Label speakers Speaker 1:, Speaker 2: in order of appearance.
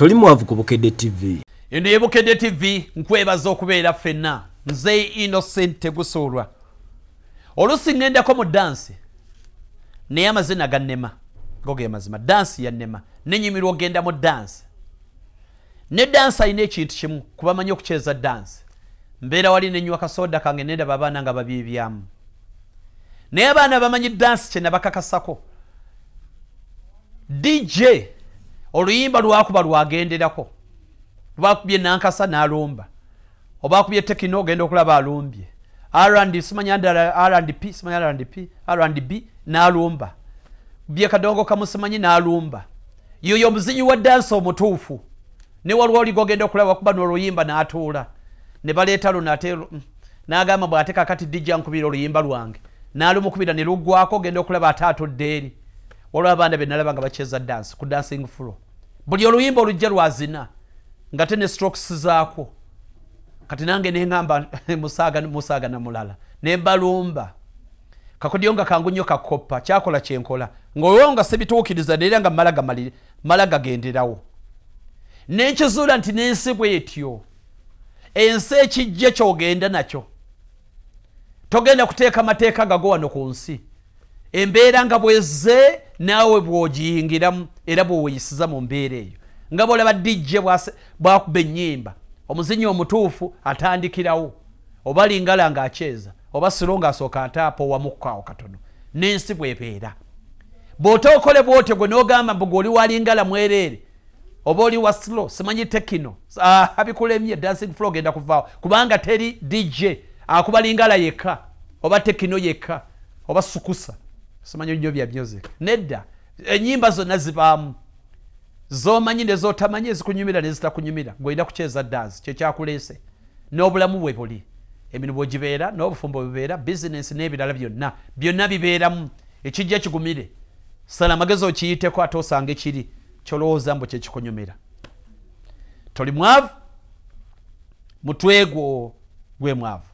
Speaker 1: Toli mwavu ku Bukedde TV.
Speaker 2: Eno ye Bukedde TV nkwebaza okubeera ffenna. Nze Innocent Tegusoolwa. Oluusi ngendako mu dansi. Naye amazina gannema. Goge mazima. Dansi yannema. Nenyimirwa ogenda mu dansi. Ne dansi ayina ekintu kimu kuba manyi okukyeza dansi. Mbeera wali nenywa kasoda kange nendaba abaana nga babiibyamu. Naye abaana bamanyi dansi kyena bakakasako. DJ oluyimba lwakuba lwagenderako. Lwakubye nankasa n'alumba. Obakubye tekino ogenda okulaba alumbye. R&D simanya R&P simanya R&B n'alumba. Bye kadongo kamusimanyi n'alumba. Yoyo muzinyi wa dansi omutuufu. Ne waliwo oli gogenda okulaba kuba n'oluyimba n'atuula. Ne baleeta lunatero n'agamba bw'ateka kati DJ nkubira oluyimba lwange. N'alumukubira ne luggwako ogenda okulaba ataatudde eri. Waliwo abaana be nalaba nga bakyeza dansi ku dancing floor. Buli oluyimba olujja lwazina nga tene strokes zaako. Kati nange nengamba musaaga na mulala. Ne balumba. Kakodyo nga kangu nnyo kakopa kyakola kyenkola. Ng'oyo nga sebituukiriza era nga malaga genderawo. Nenkizuula nti n'ensi bw'etyo. Ensi ekijja ky'ogenda nakyo. Togenda kuteeka mateeka gago wano ku nsi. Embeera nga bweze naawe bw'ogiyingiramu era bw'oyisiza mu mbeera eyo. Nga bw'olaba DJ bw'akuba ennyimba. Omuzinyi omutuufu atandikirawo. Oba lingala ng'akyeza. Oba siro ng'asooka ataapo wamukkawo katono. N'ensi bw'ebeera. Bw'otookole bw'otyo gwe n'ogamba mbu g'oli wa lingala mwereere. Oba oli wa slow simanyi tekino. Abikulemye dancing floor genda kuvaawo. Kubanga teri DJ akuba lingala yekka. Oba tekino yekka. Oba sukusa. Simanyi nnyo bya music. Nedda. Ennyimba zonna zibaamu. Zomanyi ne zotamanyi ezikunyumira ne zitakunyumira. Ng'olina kukyeza dance. Kye kyakuleese. N'obulamu bwe buli. Emirimu bwegibeera, n'obufumbo bwe bubeera, business n'ebirala byonna. Byonna bibeeramu. Ekijja kigumire. Sala amagezi okiyiteko ate osanga ekiri. Kyolowooza mbu kye kikunyumira. Toli mwavu. Mutwe gwe mwavu.